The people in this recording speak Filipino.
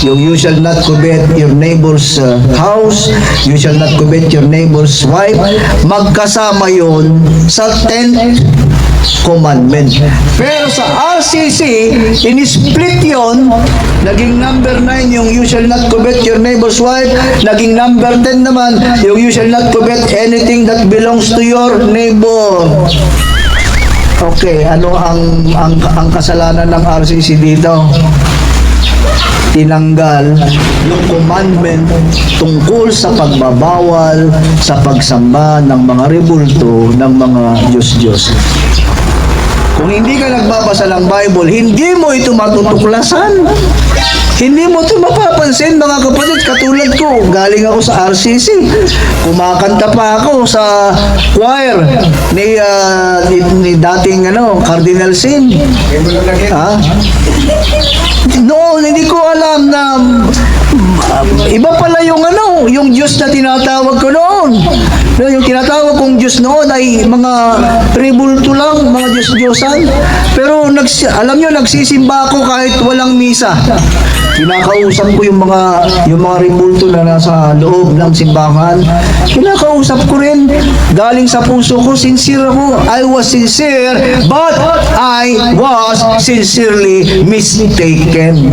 Yung you shall not covet your neighbor's house, you shall not covet your neighbor's wife, magkasama yun sa 10th commandment. Pero sa RCC, in-split yun, naging number 9 yung you shall not covet your neighbor's wife, naging number 10 naman yung you shall not covet anything that belongs to your neighbor. Okay, ano ang kasalanan ng RCC dito? Tinanggal yung commandment tungkol sa pagbabawal sa pagsamba ng mga rebulto ng mga Diyos-Diyos. Kung hindi ka nagbabasa ng Bible, hindi mo ito matutuklasan. Hindi mo ito mapapansin, mga kapatid. Katulad ko, galing ako sa RCC. Kumakanta pa ako sa choir ni dating Cardinal Sin. Ha? Noon, hindi ko alam na iba pala yung Diyos na tinatawag ko noon. Yung tinatawag kong Diyos noon ay mga rebulto lang, mga Diyos-Diyosan. Pero alam nyo, nagsisimba ako kahit walang misa. Kinakausap ko yung mga rebulto na nasa loob ng simbahan. Kinakausap ko rin. Galing sa puso ko, sincere ako. I was sincere, but I was sincerely mistaken.